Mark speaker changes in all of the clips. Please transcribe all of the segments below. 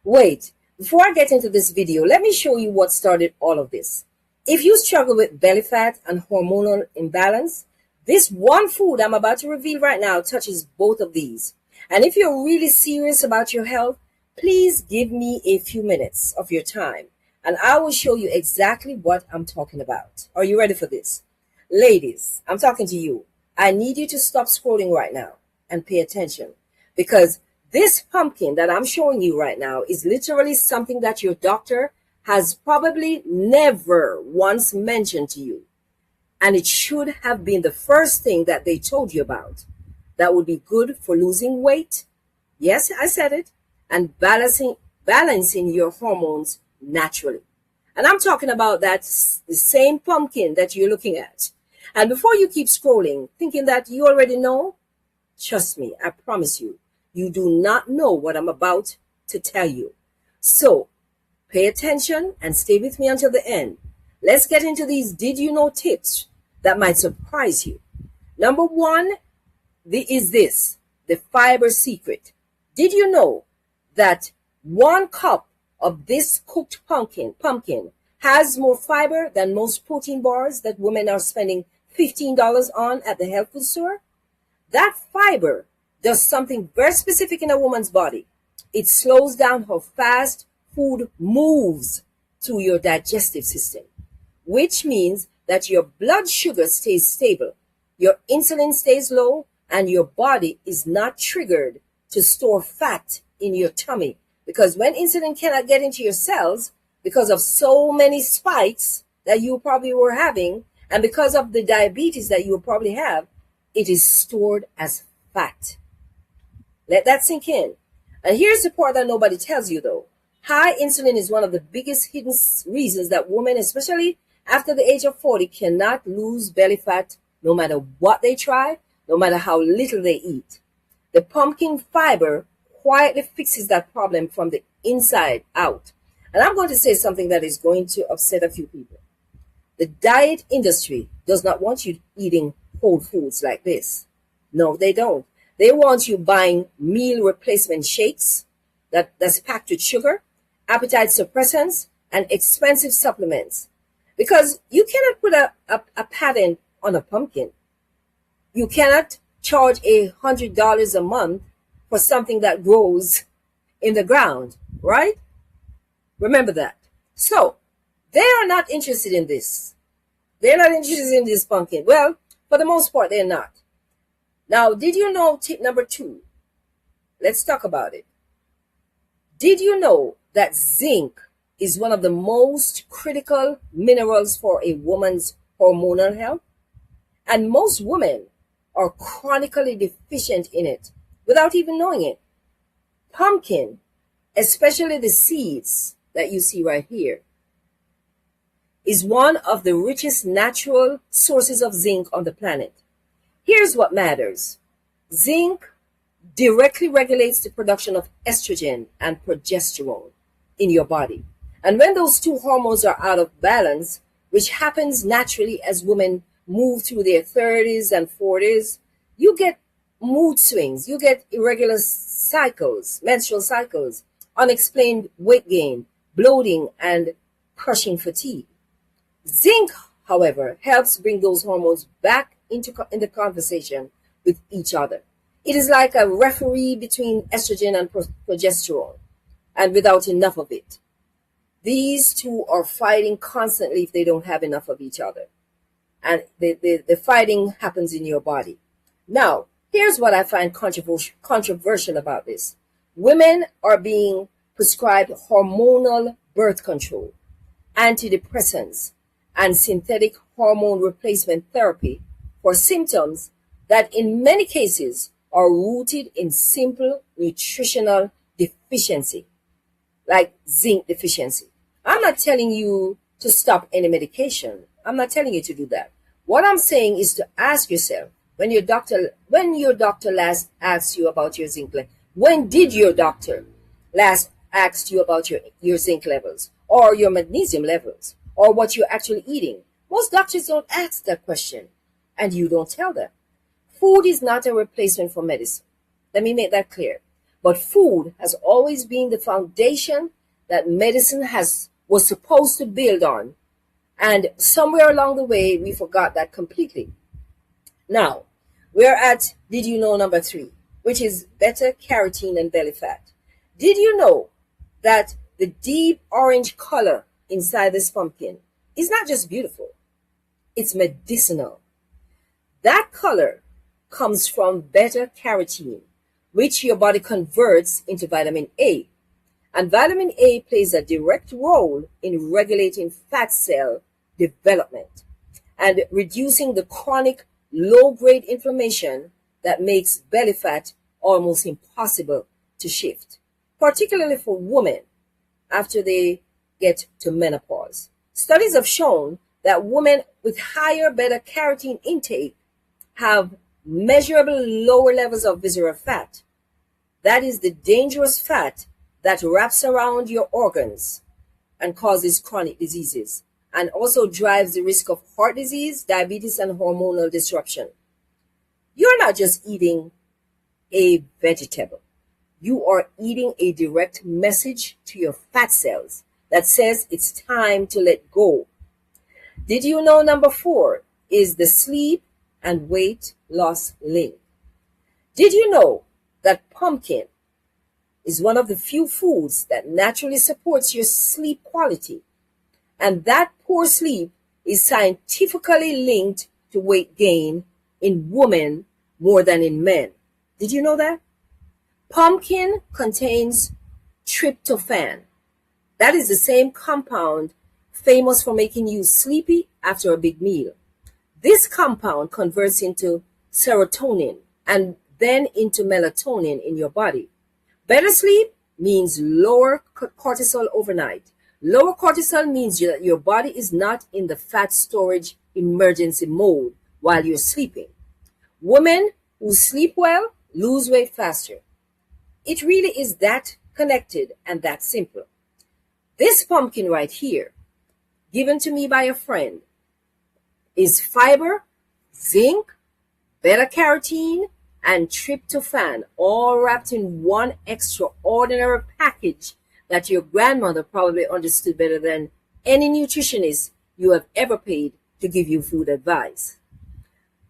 Speaker 1: Wait, before I get into this video, let me show you what started all of this. If you struggle with belly fat and hormonal imbalance, this one food I'm about to reveal right now touches both of these. And if you're really serious about your health, please give me a few minutes of your time and I will show you exactly what I'm talking about. Are you ready for this? Ladies, I'm talking to you. I need you to stop scrolling right now and pay attention because this pumpkin that I'm showing you right now is literally something that your doctor has probably never once mentioned to you. And it should have been the first thing that they told you about. That would be good for losing weight. Yes, I said it. And balancing your hormones naturally. And I'm talking about the same pumpkin that you're looking at. And before you keep scrolling, thinking that you already know, trust me, I promise you, you do not know what I'm about to tell you. So pay attention and stay with me until the end. Let's get into these did you know tips that might surprise you. Number one is this, the fiber secret. Did you know that 1 cup of this cooked pumpkin has more fiber than most protein bars that women are spending $15 on at the health food store? That fiber does something very specific in a woman's body. It slows down how fast food moves through your digestive system, which means that your blood sugar stays stable, your insulin stays low, and your body is not triggered to store fat in your tummy. Because when insulin cannot get into your cells, because of so many spikes that you probably were having, and because of the diabetes that you will probably have, it is stored as fat. Let that sink in. And here's the part that nobody tells you though. High insulin is one of the biggest hidden reasons that women, especially after the age of 40, cannot lose belly fat no matter what they try, no matter how little they eat. The pumpkin fiber quietly fixes that problem from the inside out. And I'm going to say something that is going to upset a few people. The diet industry does not want you eating whole foods like this. No, they don't. They want you buying meal replacement shakes that's packed with sugar, appetite suppressants, and expensive supplements. Because you cannot put a patent on a pumpkin. You cannot charge $100 a month for something that grows in the ground, right? Remember that. So, they are not interested in this. They're not interested in this pumpkin. Well, for the most part, they're not. Now, did you know tip number 2? Let's talk about it. Did you know that zinc is one of the most critical minerals for a woman's hormonal health? And most women are chronically deficient in it without even knowing it. Pumpkin, especially the seeds that you see right here, is one of the richest natural sources of zinc on the planet. Here's what matters. Zinc directly regulates the production of estrogen and progesterone in your body. And when those two hormones are out of balance, which happens naturally as women move through their 30s and 40s, you get mood swings, you get irregular cycles, menstrual cycles, unexplained weight gain, bloating, and crushing fatigue. Zinc, however, helps bring those hormones back in the conversation with each other. It is like a referee between estrogen and progesterone, and without enough of it. These two are fighting constantly if they don't have enough of each other. And the fighting happens in your body. Now, here's what I find controversial about this. Women are being prescribed hormonal birth control, antidepressants, and synthetic hormone replacement therapy for symptoms that in many cases are rooted in simple nutritional deficiency, like zinc deficiency. I'm not telling you to stop any medication. I'm not telling you to do that. What I'm saying is to ask yourself, when your doctor last asked you about your zinc level, when did your doctor last ask you about your zinc levels or your magnesium levels or what you're actually eating? Most doctors don't ask that question, and you don't tell them. Food is not a replacement for medicine. Let me make that clear. But food has always been the foundation that medicine was supposed to build on. And somewhere along the way, we forgot that completely. Now, we're at did you know number 3, which is beta carotene and belly fat. Did you know that the deep orange color inside this pumpkin is not just beautiful, it's medicinal. That color comes from beta carotene, which your body converts into vitamin A. And vitamin A plays a direct role in regulating fat cell development and reducing the chronic low-grade inflammation that makes belly fat almost impossible to shift, particularly for women after they get to menopause. Studies have shown that women with higher beta-carotene intake have measurable lower levels of visceral fat. That is the dangerous fat that wraps around your organs and causes chronic diseases, and also drives the risk of heart disease, diabetes, and hormonal disruption. You're not just eating a vegetable. You are eating a direct message to your fat cells that says it's time to let go. Did you know number 4 is the sleep and weight loss link? Did you know that pumpkin is one of the few foods that naturally supports your sleep quality? And that poor sleep is scientifically linked to weight gain in women more than in men. Did you know that? Pumpkin contains tryptophan. That is the same compound famous for making you sleepy after a big meal. This compound converts into serotonin and then into melatonin in your body. Better sleep means lower cortisol overnight. Lower cortisol means that your body is not in the fat storage emergency mode while you're sleeping. Women who sleep well lose weight faster. It really is that connected and that simple. This pumpkin right here, given to me by a friend, is fiber, zinc, beta-carotene, and tryptophan, all wrapped in one extraordinary package that your grandmother probably understood better than any nutritionist you have ever paid to give you food advice.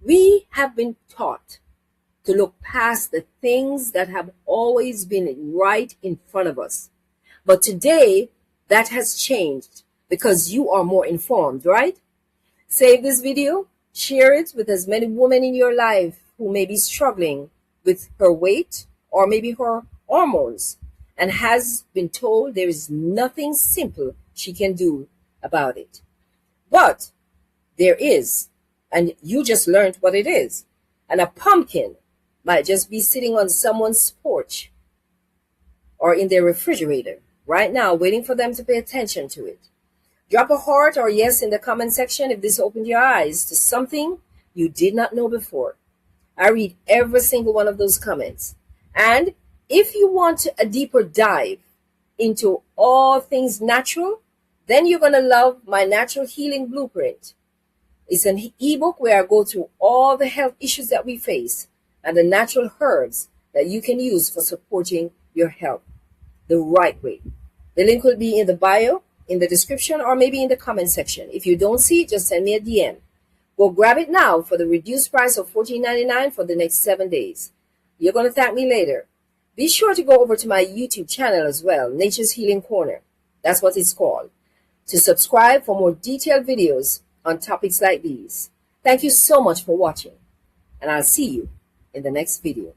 Speaker 1: We have been taught to look past the things that have always been right in front of us. But today, that has changed because you are more informed, right? Save this video, share it with as many women in your life who may be struggling with her weight or maybe her hormones and has been told there is nothing simple she can do about it. But there is, and you just learned what it is. And a pumpkin might just be sitting on someone's porch or in their refrigerator right now, waiting for them to pay attention to it. Drop a heart or yes in the comment section if this opened your eyes to something you did not know before. I read every single one of those comments. And if you want a deeper dive into all things natural, then you're going to love my Natural Healing Blueprint. It's an ebook where I go through all the health issues that we face and the natural herbs that you can use for supporting your health the right way. The link will be in the bio, in the description, or maybe in the comment section. If you don't see it, just send me a DM. Go grab it now for the reduced price of $14.99 for the next 7 days. You're going to thank me later. Be sure to go over to my YouTube channel as well, Nature's Healing Corner. That's what it's called. To subscribe for more detailed videos on topics like these. Thank you so much for watching, and I'll see you in the next video.